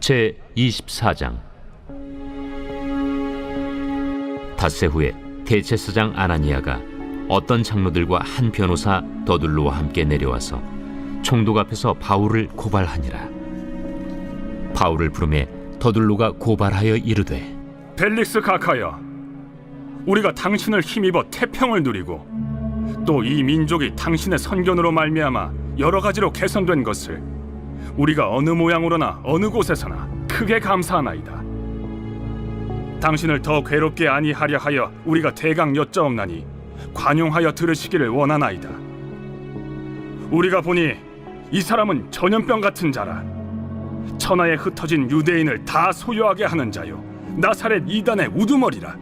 제24장. 닷새 후에 대제사장 아나니아가 어떤 장로들과 한 변호사 더둘로와 함께 내려와서 총독 앞에서 바울을 고발하니라. 바울을 부르매 더둘로가 고발하여 이르되, 벨릭스 각하여, 우리가 당신을 힘입어 태평을 누리고 또 이 민족이 당신의 선견으로 말미암아 여러 가지로 개선된 것을 우리가 어느 모양으로나 어느 곳에서나 크게 감사하나이다. 당신을 더 괴롭게 아니하려 하여 우리가 대강 여짜옵나니 관용하여 들으시기를 원하나이다. 우리가 보니 이 사람은 전염병 같은 자라. 천하에 흩어진 유대인을 다 소유하게 하는 자요, 나사렛 이단의 우두머리라.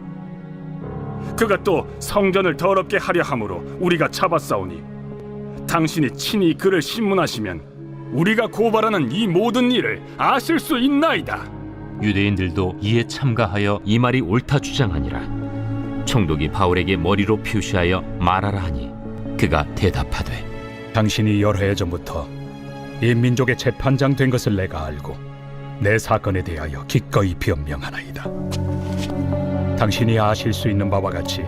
그가 또 성전을 더럽게 하려 함으로 우리가 잡았사오니 당신이 친히 그를 신문하시면 우리가 고발하는 이 모든 일을 아실 수 있나이다. 유대인들도 이에 참가하여 이 말이 옳다 주장하니라. 총독이 바울에게 머리로 표시하여 말하라 하니 그가 대답하되, 당신이 여러 해 전부터 이 민족의 재판장 된 것을 내가 알고 내 사건에 대하여 기꺼이 변명하나이다. 당신이 아실 수 있는 바와 같이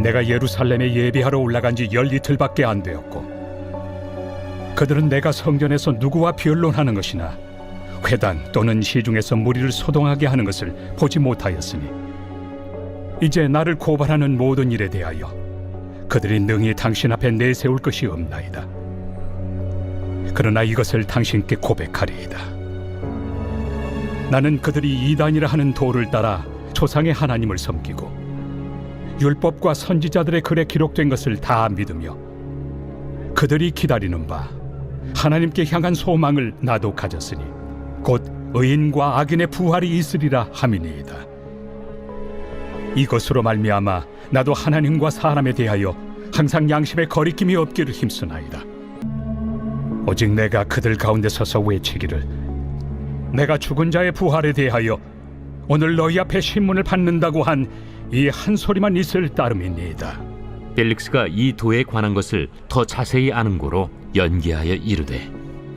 내가 예루살렘에 예비하러 올라간 지 열이틀밖에 안 되었고, 그들은 내가 성전에서 누구와 변론하는 것이나 회당 또는 시중에서 무리를 소동하게 하는 것을 보지 못하였으니 이제 나를 고발하는 모든 일에 대하여 그들이 능히 당신 앞에 내세울 것이 없나이다. 그러나 이것을 당신께 고백하리이다. 나는 그들이 이단이라 하는 도를 따라 조상의 하나님을 섬기고 율법과 선지자들의 글에 기록된 것을 다 믿으며 그들이 기다리는 바 하나님께 향한 소망을 나도 가졌으니 곧 의인과 악인의 부활이 있으리라 함이니이다. 이것으로 말미암아 나도 하나님과 사람에 대하여 항상 양심에 거리낌이 없기를 힘쓰나이다. 오직 내가 그들 가운데 서서 외치기를, 내가 죽은 자의 부활에 대하여 오늘 너희 앞에 신문을 받는다고 한 이 한 소리만 있을 따름이니이다. 벨릭스가 이 도에 관한 것을 더 자세히 아는 고로 연기하여 이르되,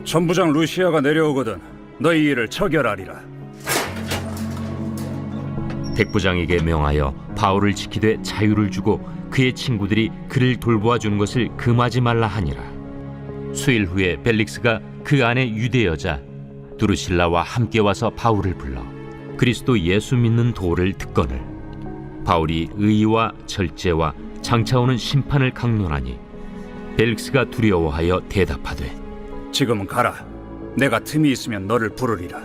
천부장 루시아가 내려오거든 너희 일을 처결하리라. 백부장에게 명하여 바울을 지키되 자유를 주고 그의 친구들이 그를 돌보아 주는 것을 금하지 말라 하니라. 수일 후에 벨릭스가 그 안에 유대 여자 두루실라와 함께 와서 바울을 불러 그리스도 예수 믿는 도를 듣거늘 바울이 의와 절제와 장차오는 심판을 강론하니 벨릭스가 두려워하여 대답하되, 지금 가라. 내가 틈이 있으면 너를 부르리라.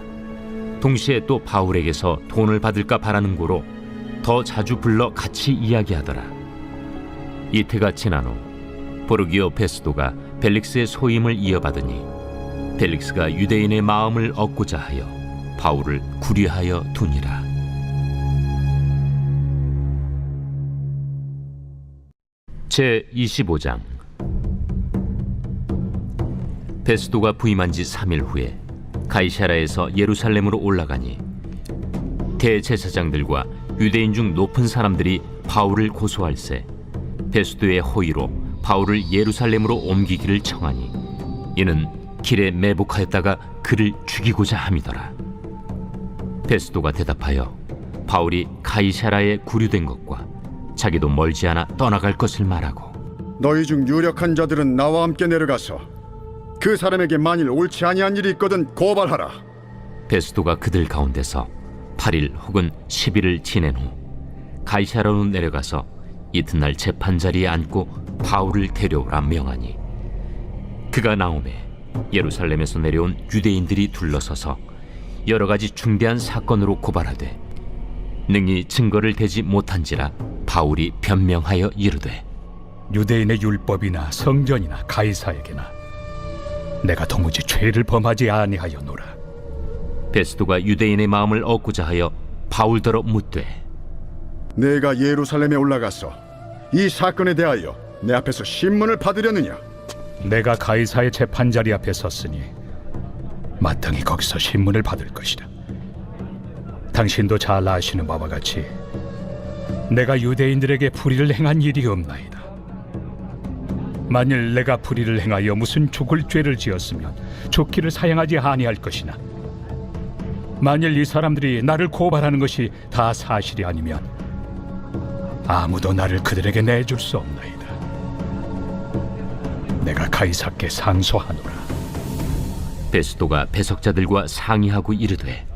동시에 또 바울에게서 돈을 받을까 바라는 고로 더 자주 불러 같이 이야기하더라. 이태가 지난 후 포르기오 페스도가 벨릭스의 소임을 이어받으니 벨릭스가 유대인의 마음을 얻고자 하여 바울을 구리하여 두니라. 제25장. 베스도가 부임한 지 3일 후에 가이사랴에서 예루살렘으로 올라가니 대제사장들과 유대인 중 높은 사람들이 바울을 고소할세 베스도의 호의로 바울을 예루살렘으로 옮기기를 청하니 이는 길에 매복하였다가 그를 죽이고자 함이더라. 베스도가 대답하여 바울이 가이사랴에 구류된 것과 자기도 멀지 않아 떠나갈 것을 말하고, 너희 중 유력한 자들은 나와 함께 내려가서 그 사람에게 만일 옳지 아니한 일이 있거든 고발하라. 베스도가 그들 가운데서 8일 혹은 10일을 지낸 후 가이사랴로 내려가서 이튿날 재판 자리에 앉고 바울을 데려오라 명하니 그가 나오매 예루살렘에서 내려온 유대인들이 둘러서서 여러 가지 중대한 사건으로 고발하되 능히 증거를 대지 못한지라 바울이 변명하여 이르되, 유대인의 율법이나 성전이나 가이사에게나 내가 도무지 죄를 범하지 아니하였노라. 베스도가 유대인의 마음을 얻고자 하여 바울더러 묻되, 내가 예루살렘에 올라가서 이 사건에 대하여 내 앞에서 신문을 받으려느냐? 내가 가이사의 재판 자리 앞에 섰으니 마땅히 거기서 신문을 받을 것이다. 당신도 잘 아시는 바와 같이 내가 유대인들에게 불의를 행한 일이 없나이다. 만일 내가 불의를 행하여 무슨 죽을 죄를 지었으면 죽기를 사양하지 아니할 것이나 만일 이 사람들이 나를 고발하는 것이 다 사실이 아니면 아무도 나를 그들에게 내줄 수 없나이다. 내가 가이사께 상소하노라. 베스도가 배석자들과 상의하고 이르되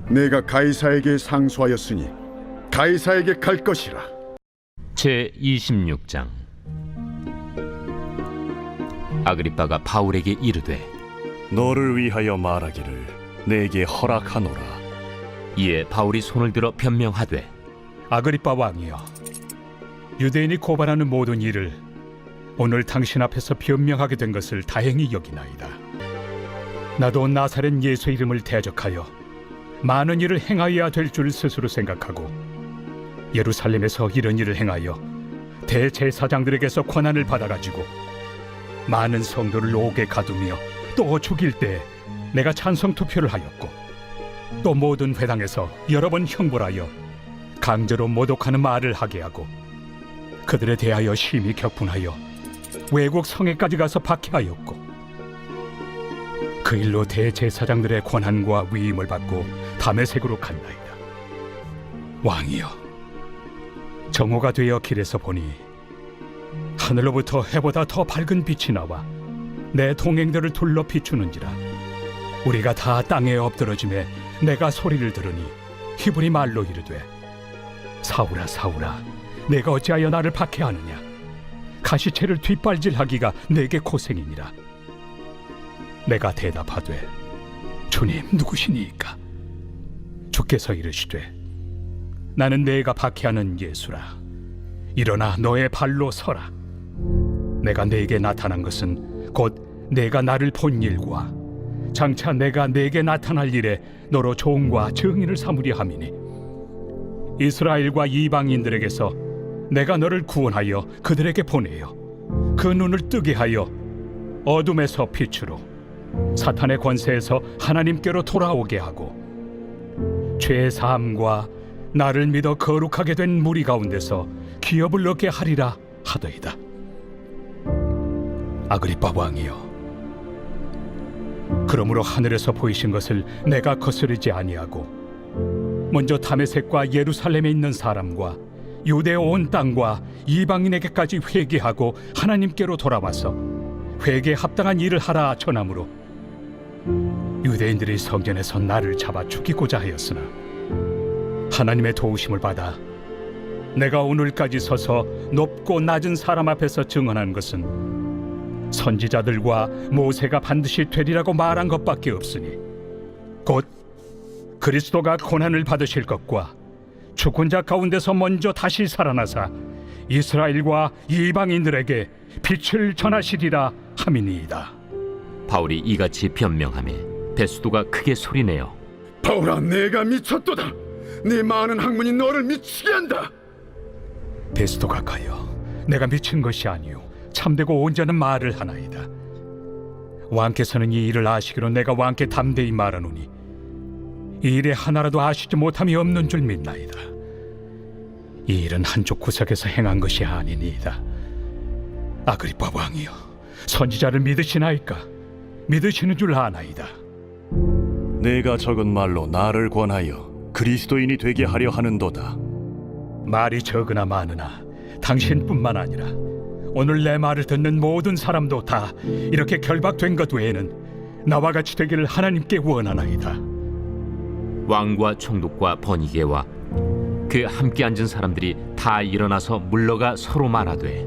내가 가이사에게 상소하였으니 가이사에게 갈 것이라. 제 26장. 아그리빠가 바울에게 이르되 너를 위하여 말하기를 내게 허락하노라. 이에 바울이 손을 들어 변명하되 아그리빠 왕이여, 유대인이 고발하는 모든 일을 오늘 당신 앞에서 변명하게 된 것을 다행히 여기나이다. 나도 나사렛 예수 이름을 대적하여 많은 일을 행하여야 될 줄 스스로 생각하고 예루살렘에서 이런 일을 행하여 대제사장들에게서 권한을 받아가지고 많은 성도를 옥에 가두며 또 죽일 때 내가 찬성 투표를 하였고 또 모든 회당에서 여러 번 형벌하여 강제로 모독하는 말을 하게 하고 그들에 대하여 심히 격분하여 외국 성에까지 가서 박해하였고 그 일로 대제사장들의 권한과 위임을 받고 다메섹으로 간다이다. 왕이여, 정오가 되어 길에서 보니 하늘로부터 해보다 더 밝은 빛이 나와 내 동행들을 둘러 비추는지라. 우리가 다 땅에 엎드러짐에 내가 소리를 들으니 히브리 말로 이르되 사울아 사울아, 내가 어찌하여 나를 박해하느냐? 가시채를 뒷발질하기가 내게 고생이니라. 내가 대답하되 주님 누구시니까? 주께서 이르시되 나는 내가 박해하는 예수라. 일어나 너의 발로 서라. 내가 네게 나타난 것은 곧 내가 나를 본 일과 장차 내가 네게 나타날 일에 너로 종과 증인을 삼으려 함이니 이스라엘과 이방인들에게서 내가 너를 구원하여 그들에게 보내어 그 눈을 뜨게 하여 어둠에서 빛으로 사탄의 권세에서 하나님께로 돌아오게 하고 죄 사함과 나를 믿어 거룩하게 된 무리 가운데서 기업을 얻게 하리라 하더이다. 아그리빠 왕이여, 그러므로 하늘에서 보이신 것을 내가 거스르지 아니하고 먼저 다메섹과 예루살렘에 있는 사람과 유대 온 땅과 이방인에게까지 회개하고 하나님께로 돌아와서 회개에 합당한 일을 하라 전함으로 유대인들이 성전에서 나를 잡아 죽이고자 하였으나 하나님의 도우심을 받아 내가 오늘까지 서서 높고 낮은 사람 앞에서 증언한 것은 선지자들과 모세가 반드시 되리라고 말한 것밖에 없으니 곧 그리스도가 고난을 받으실 것과 죽은 자 가운데서 먼저 다시 살아나사 이스라엘과 이방인들에게 빛을 전하시리라 함이니이다. 바울이 이같이 변명하며 베스도가 크게 소리내어 바울아, 내가 미쳤도다. 네 많은 학문이 너를 미치게 한다. 베스도가 가여, 내가 미친 것이 아니요 참되고 온전한 말을 하나이다. 왕께서는 이 일을 아시기로 내가 왕께 담대히 말하노니 이 일에 하나라도 아시지 못함이 없는 줄 믿나이다. 이 일은 한쪽 구석에서 행한 것이 아니니이다. 아그리빠 왕이여, 선지자를 믿으시나이까? 믿으시는 줄 아나이다. 내가 적은 말로 나를 권하여 그리스도인이 되게 하려 하는도다. 말이 적으나 많으나 당신뿐만 아니라 오늘 내 말을 듣는 모든 사람도 다 이렇게 결박된 것 외에는 나와 같이 되기를 하나님께 원하나이다. 왕과 총독과 번이게와 그 함께 앉은 사람들이 다 일어나서 물러가 서로 말하되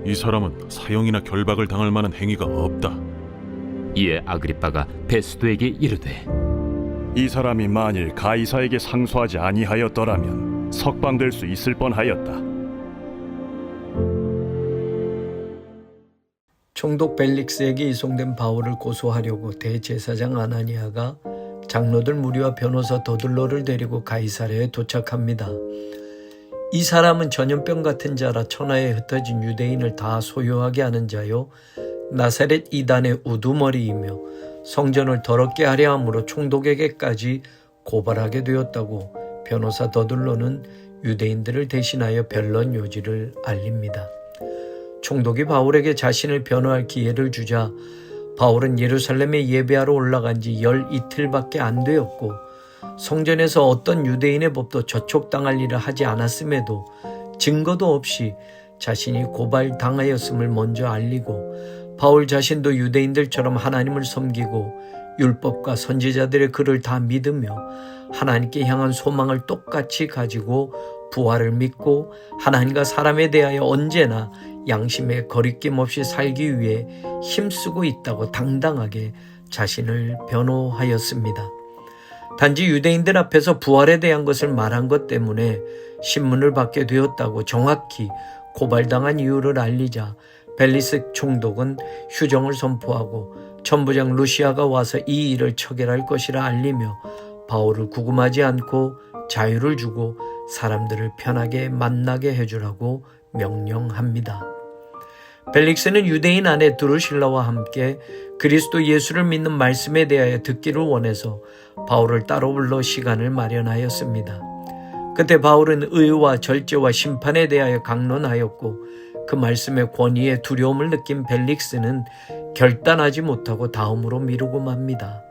이 사람은 사형이나 결박을 당할 만한 행위가 없다. 이에 아그리빠가 베스도에게 이르되 이 사람이 만일 가이사에게 상소하지 아니하였더라면 석방될 수 있을 뻔하였다. 총독 벨릭스에게 이송된 바울을 고소하려고 대제사장 아나니아가 장로들 무리와 변호사 도들로를 데리고 가이사랴에 도착합니다. 이 사람은 전염병 같은 자라 천하에 흩어진 유대인을 다 소유하게 하는 자요 나사렛 이단의 우두머리이며 성전을 더럽게 하려 함으로 총독에게까지 고발하게 되었다고 변호사 더들로는 유대인들을 대신하여 변론 요지를 알립니다. 총독이 바울에게 자신을 변호할 기회를 주자 바울은 예루살렘에 예배하러 올라간 지 열 이틀밖에 안 되었고 성전에서 어떤 유대인의 법도 저촉당할 일을 하지 않았음에도 증거도 없이 자신이 고발당하였음을 먼저 알리고 바울 자신도 유대인들처럼 하나님을 섬기고 율법과 선지자들의 글을 다 믿으며 하나님께 향한 소망을 똑같이 가지고 부활을 믿고 하나님과 사람에 대하여 언제나 양심에 거리낌 없이 살기 위해 힘쓰고 있다고 당당하게 자신을 변호하였습니다. 단지 유대인들 앞에서 부활에 대한 것을 말한 것 때문에 신문을 받게 되었다고 정확히 고발당한 이유를 알리자 벨리스 총독은 휴정을 선포하고 천부장 루시아가 와서 이 일을 처결할 것이라 알리며 바울을 구금하지 않고 자유를 주고 사람들을 편하게 만나게 해주라고 명령합니다. 벨릭스는 유대인 아내 드루실라와 함께 그리스도 예수를 믿는 말씀에 대하여 듣기를 원해서 바울을 따로 불러 시간을 마련하였습니다. 그때 바울은 의와 절제와 심판에 대하여 강론하였고 그 말씀의 권위에 두려움을 느낀 벨릭스는 결단하지 못하고 다음으로 미루고 맙니다.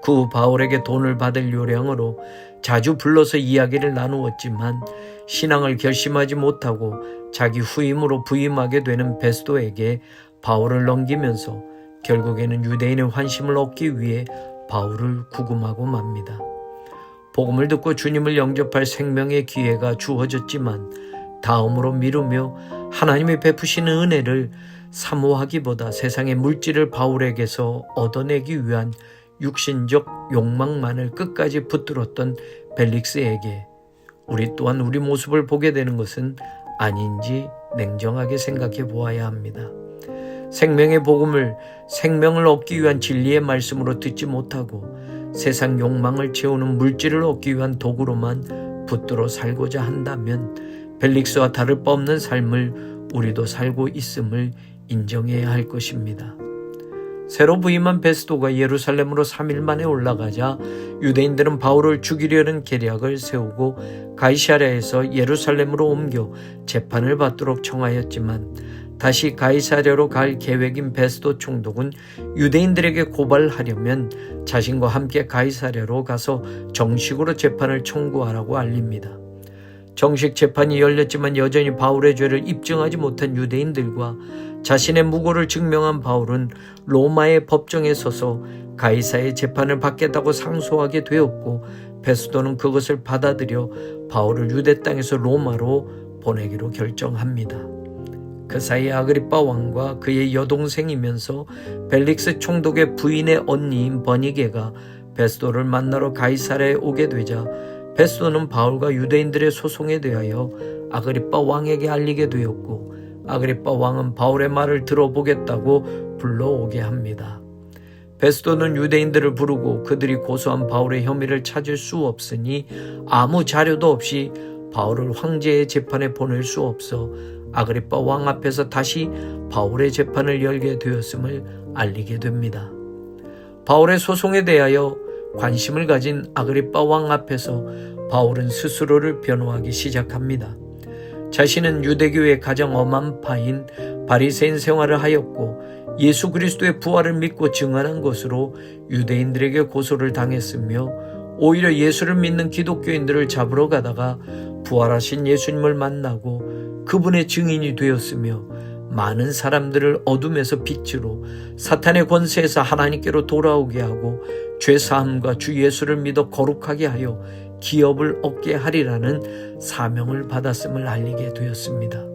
그 후 바울에게 돈을 받을 요량으로 자주 불러서 이야기를 나누었지만 신앙을 결심하지 못하고 자기 후임으로 부임하게 되는 베스도에게 바울을 넘기면서 결국에는 유대인의 환심을 얻기 위해 바울을 구금하고 맙니다. 복음을 듣고 주님을 영접할 생명의 기회가 주어졌지만 다음으로 미루며 하나님의 베푸시는 은혜를 사모하기보다 세상의 물질을 바울에게서 얻어내기 위한 육신적 욕망만을 끝까지 붙들었던 벨릭스에게 우리 또한 우리 모습을 보게 되는 것은 아닌지 냉정하게 생각해 보아야 합니다. 생명의 복음을 생명을 얻기 위한 진리의 말씀으로 듣지 못하고 세상 욕망을 채우는 물질을 얻기 위한 도구로만 붙들어 살고자 한다면 벨릭스와 다를 바 없는 삶을 우리도 살고 있음을 인정해야 할 것입니다. 새로 부임한 베스도가 예루살렘으로 3일 만에 올라가자 유대인들은 바울을 죽이려는 계략을 세우고 가이사랴에서 예루살렘으로 옮겨 재판을 받도록 청하였지만 다시 가이사랴로 갈 계획인 베스도 총독은 유대인들에게 고발하려면 자신과 함께 가이사랴로 가서 정식으로 재판을 청구하라고 알립니다. 정식 재판이 열렸지만 여전히 바울의 죄를 입증하지 못한 유대인들과 자신의 무고를 증명한 바울은 로마의 법정에 서서 가이사의 재판을 받겠다고 상소하게 되었고 베스도는 그것을 받아들여 바울을 유대 땅에서 로마로 보내기로 결정합니다. 그 사이 아그리빠 왕과 그의 여동생이면서 벨릭스 총독의 부인의 언니인 버니게가 베스도를 만나러 가이사랴에 오게 되자 베스도는 바울과 유대인들의 소송에 대하여 아그리빠 왕에게 알리게 되었고 아그리빠 왕은 바울의 말을 들어보겠다고 불러오게 합니다. 베스도는 유대인들을 부르고 그들이 고소한 바울의 혐의를 찾을 수 없으니 아무 자료도 없이 바울을 황제의 재판에 보낼 수 없어 아그리빠 왕 앞에서 다시 바울의 재판을 열게 되었음을 알리게 됩니다. 바울의 소송에 대하여 관심을 가진 아그리빠 왕 앞에서 바울은 스스로를 변호하기 시작합니다. 자신은 유대교의 가장 엄한 파인 바리새인 생활을 하였고 예수 그리스도의 부활을 믿고 증언한 것으로 유대인들에게 고소를 당했으며 오히려 예수를 믿는 기독교인들을 잡으러 가다가 부활하신 예수님을 만나고 그분의 증인이 되었으며 많은 사람들을 어둠에서 빛으로 사탄의 권세에서 하나님께로 돌아오게 하고 죄사함과 주 예수를 믿어 거룩하게 하여 기업을 얻게 하리라는 사명을 받았음을 알리게 되었습니다.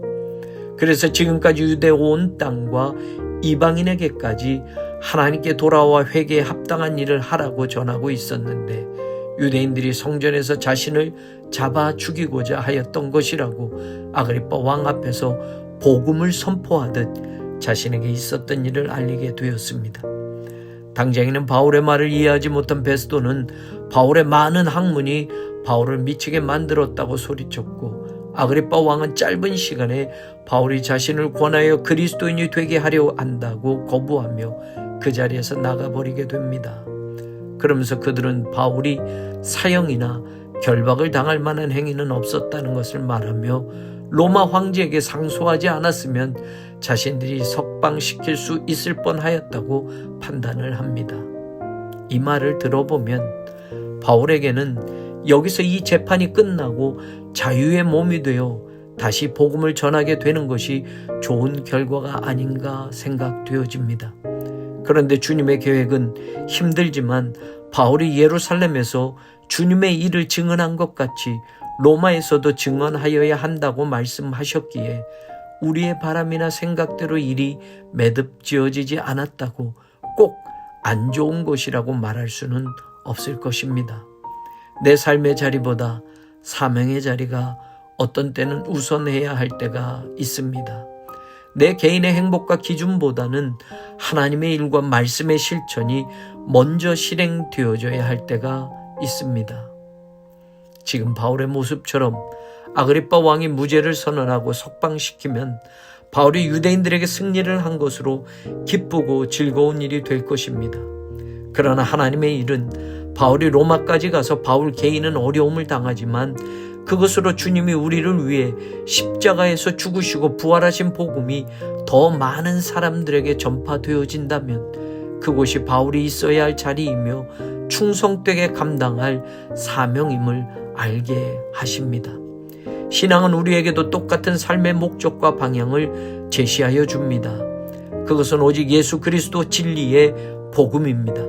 그래서 지금까지 유대 온 땅과 이방인에게까지 하나님께 돌아와 회개에 합당한 일을 하라고 전하고 있었는데 유대인들이 성전에서 자신을 잡아 죽이고자 하였던 것이라고 아그리빠 왕 앞에서 복음을 선포하듯 자신에게 있었던 일을 알리게 되었습니다. 당장에는 바울의 말을 이해하지 못한 베스도는 바울의 많은 학문이 바울을 미치게 만들었다고 소리쳤고 아그리빠 왕은 짧은 시간에 바울이 자신을 권하여 그리스도인이 되게 하려 한다고 거부하며 그 자리에서 나가버리게 됩니다. 그러면서 그들은 바울이 사형이나 결박을 당할 만한 행위는 없었다는 것을 말하며 로마 황제에게 상소하지 않았으면 자신들이 석방시킬 수 있을 뻔하였다고 판단을 합니다. 이 말을 들어보면 바울에게는 여기서 이 재판이 끝나고 자유의 몸이 되어 다시 복음을 전하게 되는 것이 좋은 결과가 아닌가 생각되어집니다. 그런데 주님의 계획은 힘들지만 바울이 예루살렘에서 주님의 일을 증언한 것 같이 로마에서도 증언하여야 한다고 말씀하셨기에 우리의 바람이나 생각대로 일이 매듭지어지지 않았다고 꼭 안 좋은 것이라고 말할 수는 없을 것입니다. 내 삶의 자리보다 사명의 자리가 어떤 때는 우선해야 할 때가 있습니다. 내 개인의 행복과 기준보다는 하나님의 일과 말씀의 실천이 먼저 실행되어져야 할 때가 있습니다. 지금 바울의 모습처럼 아그리빠 왕이 무죄를 선언하고 석방시키면 바울이 유대인들에게 승리를 한 것으로 기쁘고 즐거운 일이 될 것입니다. 그러나 하나님의 일은 바울이 로마까지 가서 바울 개인은 어려움을 당하지만 그것으로 주님이 우리를 위해 십자가에서 죽으시고 부활하신 복음이 더 많은 사람들에게 전파되어진다면 그곳이 바울이 있어야 할 자리이며 충성되게 감당할 사명임을 알게 하십니다. 신앙은 우리에게도 똑같은 삶의 목적과 방향을 제시하여 줍니다. 그것은 오직 예수 그리스도 진리의 복음입니다.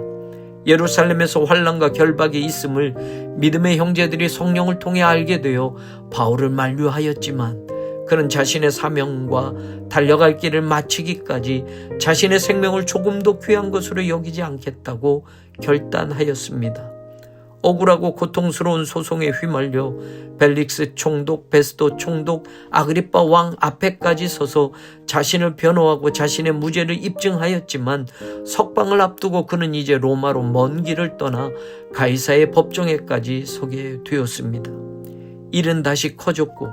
예루살렘에서 환난과 결박이 있음을 믿음의 형제들이 성령을 통해 알게 되어 바울을 만류하였지만 그는 자신의 사명과 달려갈 길을 마치기까지 자신의 생명을 조금도 귀한 것으로 여기지 않겠다고 결단하였습니다. 억울하고 고통스러운 소송에 휘말려 벨릭스 총독, 베스도 총독, 아그리빠 왕 앞에까지 서서 자신을 변호하고 자신의 무죄를 입증하였지만 석방을 앞두고 그는 이제 로마로 먼 길을 떠나 가이사의 법정에까지 서게 되었습니다. 일은 다시 커졌고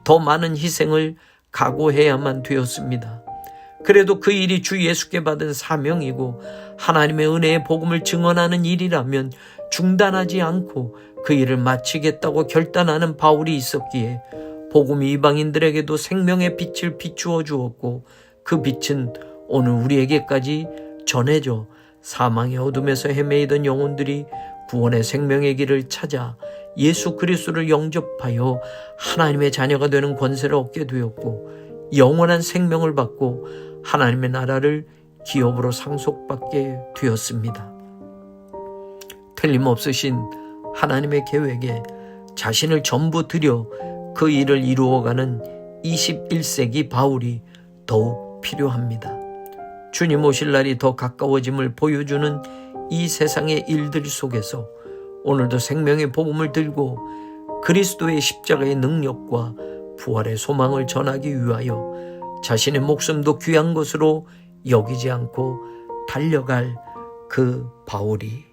더 많은 희생을 각오해야만 되었습니다. 그래도 그 일이 주 예수께 받은 사명이고 하나님의 은혜의 복음을 증언하는 일이라면 중단하지 않고 그 일을 마치겠다고 결단하는 바울이 있었기에 복음이 이방인들에게도 생명의 빛을 비추어 주었고 그 빛은 오늘 우리에게까지 전해져 사망의 어둠에서 헤매이던 영혼들이 구원의 생명의 길을 찾아 예수 그리스도를 영접하여 하나님의 자녀가 되는 권세를 얻게 되었고 영원한 생명을 받고 하나님의 나라를 기업으로 상속받게 되었습니다. 틀림없으신 하나님의 계획에 자신을 전부 들여 그 일을 이루어가는 21세기 바울이 더욱 필요합니다. 주님 오실 날이 더 가까워짐을 보여주는 이 세상의 일들 속에서 오늘도 생명의 복음을 들고 그리스도의 십자가의 능력과 부활의 소망을 전하기 위하여 자신의 목숨도 귀한 것으로 여기지 않고 달려갈 그 바울이